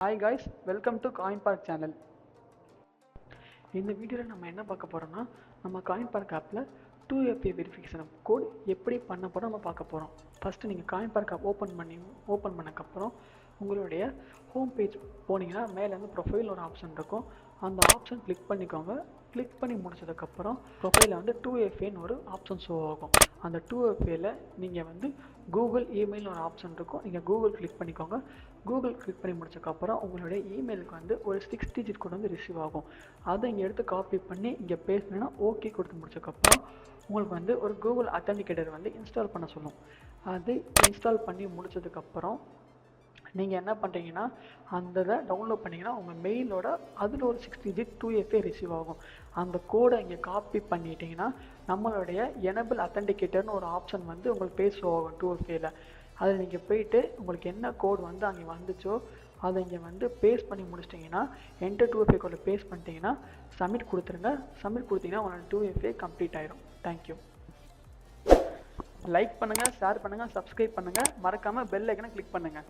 Hi guys, welcome to Coin Park channel. இந்த வீடியோவில் நம்ம என்ன பார்க்க போகிறோம்னா நம்ம காயின் பார்க் ஆப்பில் 2FA வெரிஃபிகேஷன் கோட் எப்படி பண்ண போகிறோம் நம்ம பார்க்க போகிறோம். ஃபஸ்ட்டு நீங்கள் காயின் பார்க் ஆப் ஓப்பன் பண்ணக்கப்புறம் உங்களுடைய ஹோம் பேஜ் போனீங்கன்னா மேலேருந்து ப்ரொஃபைல் ஒரு ஆப்ஷன் இருக்கும். அந்த ஆப்ஷன் கிளிக் பண்ணிக்கோங்க. கிளிக் பண்ணி முடிச்சதுக்கப்புறம் ப்ரொஃபைலில் வந்து 2FAன்னு ஒரு ஆப்ஷன் ஷோ ஆகும். அந்த 2FAல நீங்கள் வந்து கூகுள் இமெயில்னு ஒரு ஆப்ஷன் இருக்கும். நீங்கள் கூகுள் கிளிக் பண்ணிக்கோங்க. கூகுள் கிளிக் பண்ணி முடிச்சதுக்கப்புறம் உங்களுடைய இமெயிலுக்கு வந்து ஒரு 6 டிஜிட் கோட் வந்து ரிசீவ் ஆகும். அதை இங்கே எடுத்து காப்பி பண்ணி இங்கே பேசினா ஓகே கொடுத்து முடிச்சதுக்கப்புறம் உங்களுக்கு வந்து ஒரு கூகுள் அத்தன்டிகேட்டர் வந்து இன்ஸ்டால் பண்ண சொல்லும். அது இன்ஸ்டால் பண்ணி முடிச்சதுக்கப்புறம் நீங்கள் என்ன பண்ணுறீங்கன்னா அந்த இதை டவுன்லோட் பண்ணிங்கன்னா உங்கள் மெயிலோட அதில் ஒரு 6 டிஜிட் 2FA ரிசீவ் ஆகும். அந்த கோடை இங்கே காப்பி பண்ணிட்டீங்கன்னா நம்மளுடைய எனபிள் அத்தன்டிகேட்டர்னு ஒரு ஆப்ஷன் வந்து உங்களுக்கு பேஜ் ஷோ ஆகும் 2FAல. அதில் நீங்கள் போயிட்டு உங்களுக்கு என்ன கோட் வந்து அங்கே வந்துச்சோ அதை இங்கே வந்து பேஸ்ட் பண்ணி முடிச்சிட்டிங்கன்னா என்டர் 2FA கோடில் பேஸ்ட் பண்ணிட்டீங்கன்னா சப்மிட் கொடுத்துருங்க. சப்மிட் கொடுத்தீங்கன்னா உங்களோட 2FA கம்ப்ளீட் ஆயிரும். தேங்க்யூ. லைக் பண்ணுங்கள், ஷேர் பண்ணுங்கள், சப்ஸ்கிரைப் பண்ணுங்கள், மறக்காமல் பெல் ஐக்கனை கிளிக் பண்ணுங்கள்.